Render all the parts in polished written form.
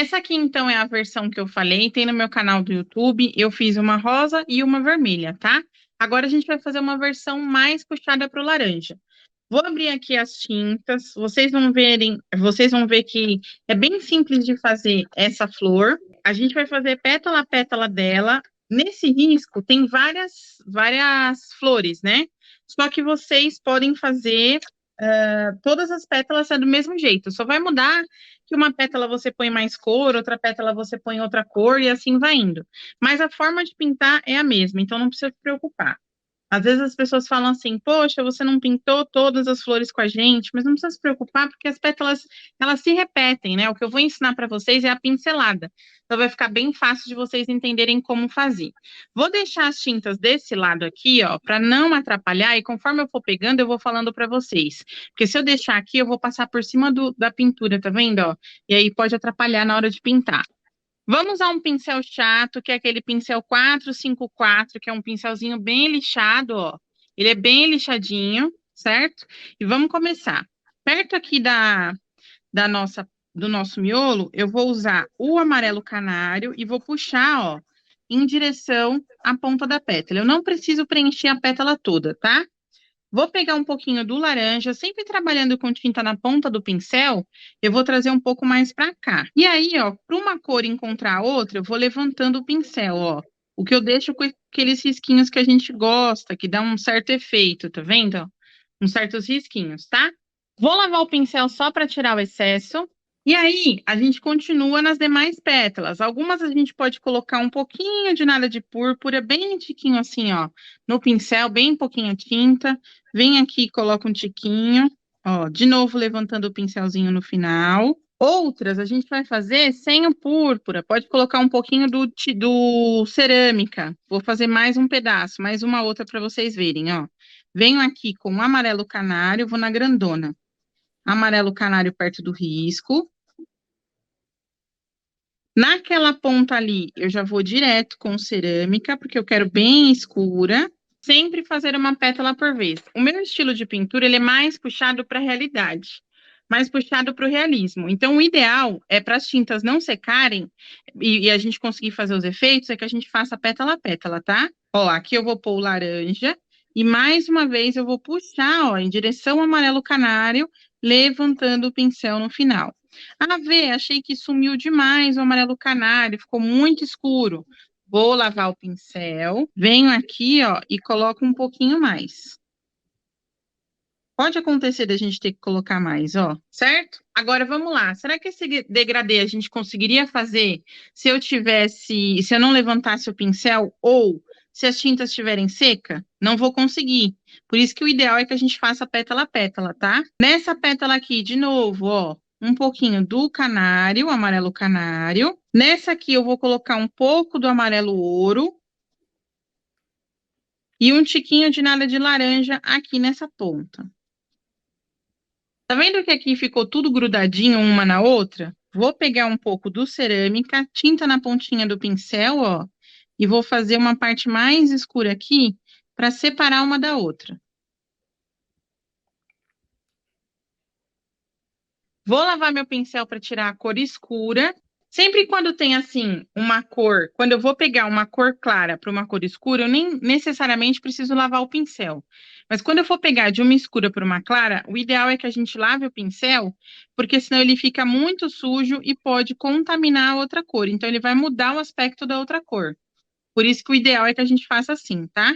Essa aqui, então, é a versão que eu falei, tem no meu canal do YouTube. Eu fiz uma rosa e uma vermelha, tá? Agora a gente vai fazer uma versão mais puxada para o laranja. Vou abrir aqui as tintas, vocês vão ver que é bem simples de fazer essa flor. A gente vai fazer pétala a pétala dela. Nesse risco tem várias flores, né? Só que vocês podem fazer todas as pétalas do mesmo jeito. Só vai mudar que uma pétala você põe mais cor, outra pétala você põe outra cor e assim vai indo. Mas a forma de pintar é a mesma, então não precisa se preocupar. Às vezes as pessoas falam assim, poxa, você não pintou todas as flores com a gente, mas não precisa se preocupar porque as pétalas, elas se repetem, né? O que eu vou ensinar para vocês é a pincelada. Então vai ficar bem fácil de vocês entenderem como fazer. Vou deixar as tintas desse lado aqui, ó, para não atrapalhar e conforme eu for pegando, eu vou falando para vocês. Porque se eu deixar aqui, eu vou passar por cima da pintura, tá vendo, ó? E aí pode atrapalhar na hora de pintar. Vamos usar um pincel chato, que é aquele pincel 454, que é um pincelzinho bem lixado, ó. Ele é bem lixadinho, certo? E vamos começar. Perto aqui do nosso miolo, eu vou usar o amarelo canário e vou puxar, ó, em direção à ponta da pétala. Eu não preciso preencher a pétala toda, tá? Vou pegar um pouquinho do laranja, sempre trabalhando com tinta na ponta do pincel, eu vou trazer um pouco mais para cá. E aí, ó, para uma cor encontrar a outra, eu vou levantando o pincel, ó. O que eu deixo com aqueles risquinhos que a gente gosta, que dá um certo efeito, tá vendo? Ó? Uns certos risquinhos, tá? Vou lavar o pincel só para tirar o excesso. E aí, a gente continua nas demais pétalas. Algumas a gente pode colocar um pouquinho de nada de púrpura, bem tiquinho assim, ó, no pincel, bem pouquinho tinta. Vem aqui e coloca um tiquinho, ó, de novo levantando o pincelzinho no final. Outras a gente vai fazer sem o púrpura, pode colocar um pouquinho do cerâmica. Vou fazer mais um pedaço, mais uma outra para vocês verem, ó. Venho aqui com o amarelo canário, vou na grandona. Amarelo canário perto do risco. Naquela ponta ali, eu já vou direto com cerâmica, porque eu quero bem escura. Sempre fazer uma pétala por vez. O meu estilo de pintura, ele é mais puxado para a realidade, mais puxado para o realismo. Então, o ideal é para as tintas não secarem e a gente conseguir fazer os efeitos, é que a gente faça pétala a pétala, tá? Ó, aqui eu vou pôr o laranja e mais uma vez eu vou puxar, ó, em direção ao amarelo canário, levantando o pincel no final. Ah, Vê, achei que sumiu demais o amarelo canário, ficou muito escuro. Vou lavar o pincel, venho aqui, ó, e coloco um pouquinho mais. Pode acontecer da gente ter que colocar mais, ó, certo? Agora vamos lá. Será que esse degradê a gente conseguiria fazer se eu não levantasse o pincel ou se as tintas estiverem secas? Não vou conseguir. Por isso que o ideal é que a gente faça pétala a pétala, tá? Nessa pétala aqui, de novo, ó, um pouquinho do canário, amarelo canário. Nessa aqui eu vou colocar um pouco do amarelo ouro e um tiquinho de nada de laranja aqui nessa ponta. Tá vendo que aqui ficou tudo grudadinho uma na outra? Vou pegar um pouco do cerâmica, tinta na pontinha do pincel, ó, e vou fazer uma parte mais escura aqui para separar uma da outra. Vou lavar meu pincel para tirar a cor escura. Sempre quando tem assim uma cor, quando eu vou pegar uma cor clara para uma cor escura, eu nem necessariamente preciso lavar o pincel. Mas quando eu for pegar de uma escura para uma clara, o ideal é que a gente lave o pincel, porque senão ele fica muito sujo e pode contaminar a outra cor. Então ele vai mudar o aspecto da outra cor. Por isso que o ideal é que a gente faça assim, tá?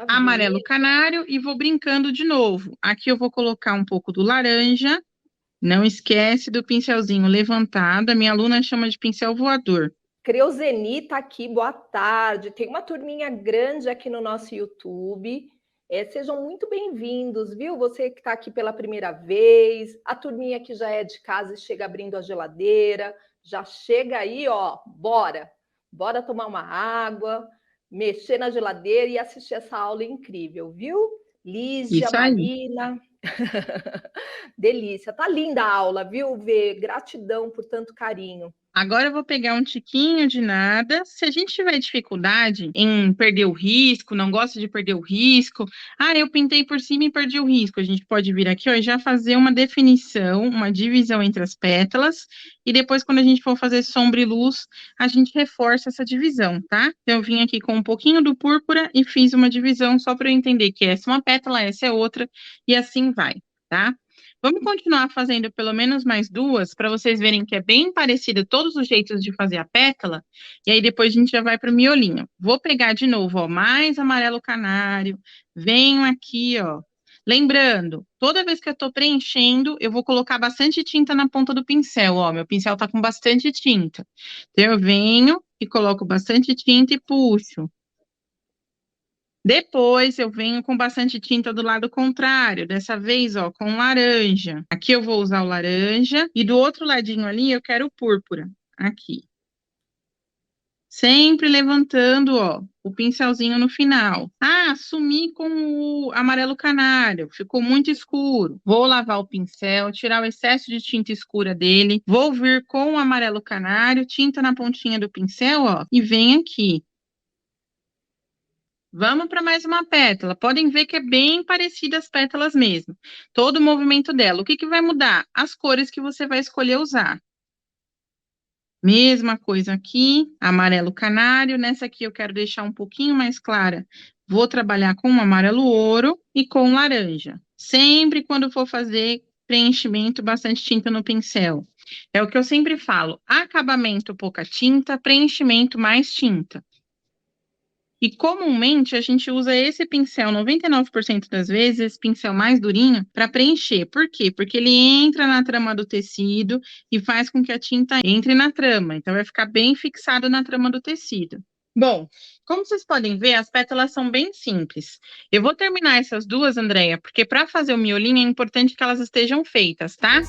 Amarelo Maravilha. canário e vou brincando de novo. Aqui eu vou colocar um pouco do laranja. Não esquece do pincelzinho levantado. A minha aluna chama de pincel voador. Creuzeni tá aqui, boa tarde. Tem uma turminha grande aqui no nosso YouTube. Sejam muito bem-vindos, viu? Você que está aqui pela primeira vez, a turminha que já é de casa e chega abrindo a geladeira, já chega aí, ó, bora! Bora tomar uma água, mexer na geladeira e assistir essa aula incrível, viu? Lígia, Isso aí. Marina, delícia. Tá linda a aula, viu, Vê? Gratidão por tanto carinho. Agora eu vou pegar um tiquinho de nada. Se a gente tiver dificuldade em perder o risco, não gosta de perder o risco, eu pintei por cima e perdi o risco. A gente pode vir aqui, ó, e já fazer uma definição, uma divisão entre as pétalas, e depois, quando a gente for fazer sombra e luz, a gente reforça essa divisão, tá? Então, eu vim aqui com um pouquinho do púrpura e fiz uma divisão só para eu entender que essa é uma pétala, essa é outra, e assim vai, tá? Vamos continuar fazendo pelo menos mais duas, para vocês verem que é bem parecido todos os jeitos de fazer a pétala, e aí depois a gente já vai para o miolinho. Vou pegar de novo, ó, mais amarelo canário, venho aqui, ó. Lembrando, toda vez que eu estou preenchendo, eu vou colocar bastante tinta na ponta do pincel, ó, meu pincel está com bastante tinta. Então, eu venho e coloco bastante tinta e puxo. Depois eu venho com bastante tinta do lado contrário, dessa vez, ó, com laranja. Aqui eu vou usar o laranja e do outro ladinho ali eu quero o púrpura. Aqui. Sempre levantando, ó, o pincelzinho no final. Sumi com o amarelo canário, ficou muito escuro. Vou lavar o pincel, tirar o excesso de tinta escura dele. Vou vir com o amarelo canário, tinta na pontinha do pincel, ó, e vem aqui. Vamos para mais uma pétala. Podem ver que é bem parecida as pétalas mesmo. Todo o movimento dela. O que vai mudar? As cores que você vai escolher usar. Mesma coisa aqui, amarelo canário. Nessa aqui eu quero deixar um pouquinho mais clara. Vou trabalhar com um amarelo ouro e com laranja. Sempre quando for fazer preenchimento, bastante tinta no pincel. É o que eu sempre falo. Acabamento, pouca tinta. Preenchimento, mais tinta. E comumente a gente usa esse pincel 99% das vezes, esse pincel mais durinho, para preencher. Por quê? Porque ele entra na trama do tecido e faz com que a tinta entre na trama. Então vai ficar bem fixado na trama do tecido. Bom, como vocês podem ver, as pétalas são bem simples. Eu vou terminar essas duas, Andréia, porque para fazer o miolinho é importante que elas estejam feitas, tá?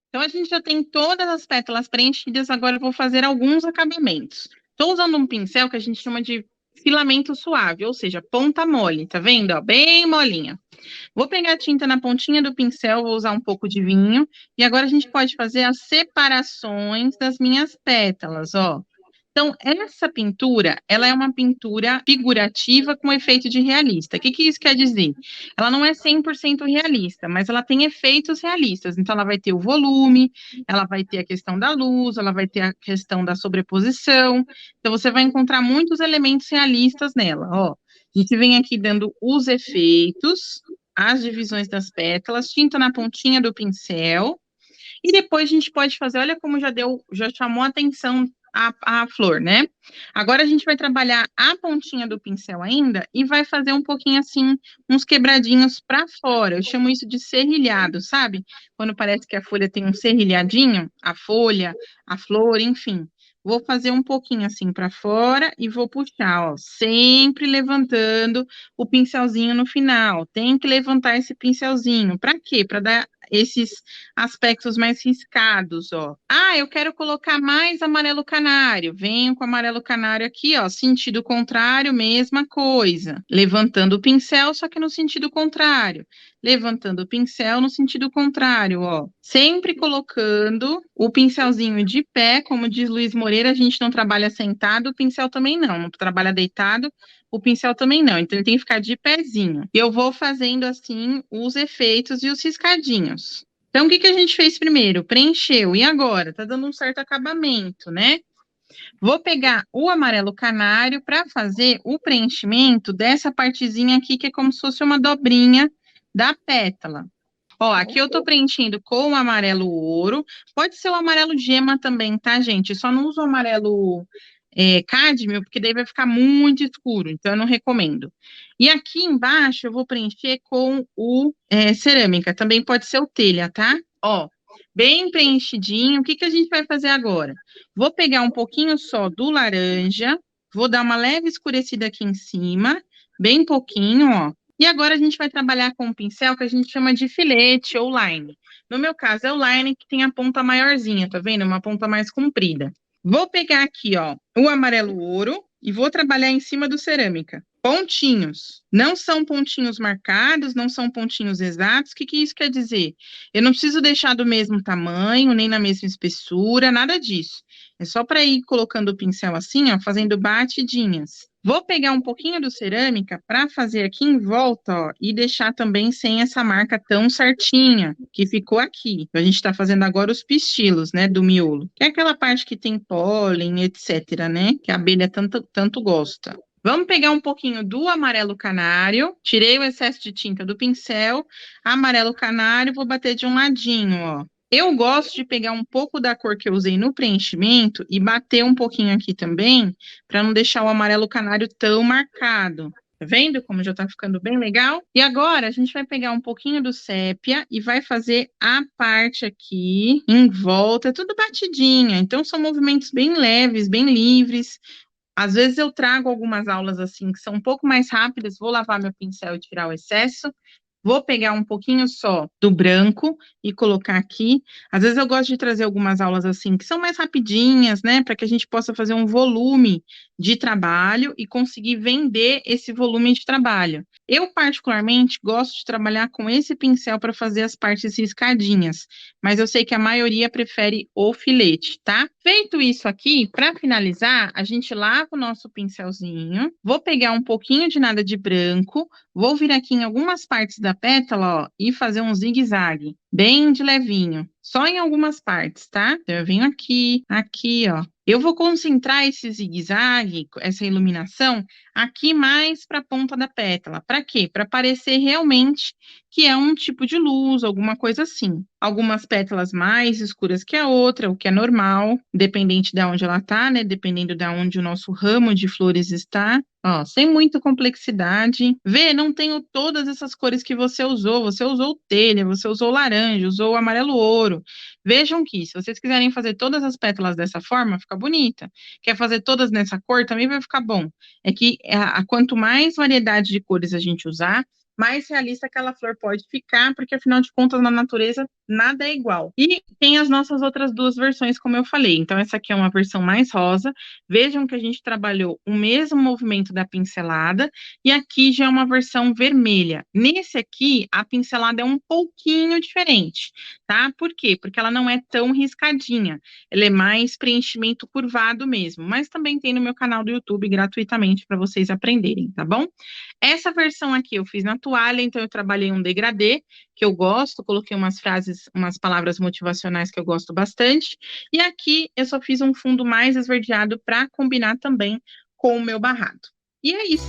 Então, a gente já tem todas as pétalas preenchidas, agora eu vou fazer alguns acabamentos. Estou usando um pincel que a gente chama de filamento suave, ou seja, ponta mole, tá vendo? Ó, bem molinha. Vou pegar a tinta na pontinha do pincel, vou usar um pouco de vinho, e agora a gente pode fazer as separações das minhas pétalas, ó. Então, essa pintura, ela é uma pintura figurativa com efeito de realista. O que isso quer dizer? Ela não é 100% realista, mas ela tem efeitos realistas. Então, ela vai ter o volume, ela vai ter a questão da luz, ela vai ter a questão da sobreposição. Então, você vai encontrar muitos elementos realistas nela, ó. A gente vem aqui dando os efeitos, as divisões das pétalas, tinta na pontinha do pincel, e depois a gente pode fazer, olha como já chamou a atenção a flor, né? Agora a gente vai trabalhar a pontinha do pincel ainda e vai fazer um pouquinho assim, uns quebradinhos para fora. Eu chamo isso de serrilhado, sabe? Quando parece que a folha tem um serrilhadinho, a folha, a flor, enfim. Vou fazer um pouquinho assim para fora e vou puxar, ó, sempre levantando o pincelzinho no final. Tem que levantar esse pincelzinho. Para quê? Para dar esses aspectos mais riscados, ó. Eu quero colocar mais amarelo canário. Venho com amarelo canário aqui, ó, sentido contrário, mesma coisa. Levantando o pincel, só que no sentido contrário. Levantando o pincel no sentido contrário, ó. Sempre colocando o pincelzinho de pé, como diz Luiz Moreira, a gente não trabalha sentado, o pincel também não trabalha deitado, o pincel também não, então ele tem que ficar de pezinho. Eu vou fazendo assim os efeitos e os riscadinhos. Então, o que a gente fez primeiro? Preencheu, e agora? Tá dando um certo acabamento, né? Vou pegar o amarelo canário para fazer o preenchimento dessa partezinha aqui, que é como se fosse uma dobrinha da pétala. Ó, aqui eu tô preenchendo com o amarelo ouro, pode ser o amarelo gema também, tá, gente? Só não uso o amarelo cádmio, porque daí vai ficar muito escuro, então eu não recomendo. E aqui embaixo eu vou preencher com o cerâmica, também pode ser o telha, tá? Ó, bem preenchidinho. O que a gente vai fazer agora? Vou pegar um pouquinho só do laranja, vou dar uma leve escurecida aqui em cima, bem pouquinho, ó. E agora a gente vai trabalhar com um pincel que a gente chama de filete ou line. No meu caso, é o line que tem a ponta maiorzinha, tá vendo? Uma ponta mais comprida. Vou pegar aqui, ó, o amarelo ouro e vou trabalhar em cima do cerâmica. Pontinhos. Não são pontinhos marcados, não são pontinhos exatos. O que que isso quer dizer? Eu não preciso deixar do mesmo tamanho, nem na mesma espessura, nada disso. É só para ir colocando o pincel assim, ó, fazendo batidinhas. Vou pegar um pouquinho do cerâmica para fazer aqui em volta, ó, e deixar também sem essa marca tão certinha que ficou aqui. A gente está fazendo agora os pistilos, né, do miolo, que é aquela parte que tem pólen, etc., né, que a abelha tanto gosta. Vamos pegar um pouquinho do amarelo canário, tirei o excesso de tinta do pincel, amarelo canário, vou bater de um ladinho, ó. Eu gosto de pegar um pouco da cor que eu usei no preenchimento e bater um pouquinho aqui também, para não deixar o amarelo canário tão marcado. Tá vendo como já tá ficando bem legal? E agora a gente vai pegar um pouquinho do sépia e vai fazer a parte aqui em volta, tudo batidinha. Então são movimentos bem leves, bem livres. Às vezes eu trago algumas aulas assim que são um pouco mais rápidas, vou lavar meu pincel e tirar o excesso. Vou pegar um pouquinho só do branco e colocar aqui. Às vezes eu gosto de trazer algumas aulas assim que são mais rapidinhas, né, para que a gente possa fazer um volume de trabalho e conseguir vender esse volume de trabalho. Eu particularmente gosto de trabalhar com esse pincel para fazer as partes riscadinhas, mas eu sei que a maioria prefere o filete, tá? Feito isso aqui, para finalizar, a gente lava o nosso pincelzinho. Vou pegar um pouquinho de nada de branco. Vou vir aqui em algumas partes da pétala, ó, e fazer um zigue-zague, bem de levinho, só em algumas partes, tá? Então, eu venho aqui, aqui, ó. Eu vou concentrar esse zigue-zague, essa iluminação, aqui mais para a ponta da pétala. Para quê? Para parecer realmente que é um tipo de luz, alguma coisa assim. Algumas pétalas mais escuras que a outra, o que é normal, dependente de onde ela tá, né? Dependendo de onde o nosso ramo de flores está. Ó, sem muita complexidade. Vê, não tenho todas essas cores que você usou. Você usou telha, você usou laranja, usou amarelo ouro. Vejam que, se vocês quiserem fazer todas as pétalas dessa forma, fica bonita. Quer fazer todas nessa cor, também vai ficar bom. É que quanto mais variedade de cores a gente usar, mais realista aquela flor pode ficar, porque afinal de contas, na natureza, nada é igual. E tem as nossas outras duas versões, como eu falei. Então, essa aqui é uma versão mais rosa. Vejam que a gente trabalhou o mesmo movimento da pincelada, e aqui já é uma versão vermelha. Nesse aqui, a pincelada é um pouquinho diferente, tá? Por quê? Porque ela não é tão riscadinha. Ela é mais preenchimento curvado mesmo, mas também tem no meu canal do YouTube gratuitamente para vocês aprenderem, tá bom? Essa versão aqui eu fiz na toalha, então eu trabalhei um degradê, que eu gosto, coloquei umas frases, umas palavras motivacionais que eu gosto bastante, e aqui eu só fiz um fundo mais esverdeado para combinar também com o meu barrado. E é isso.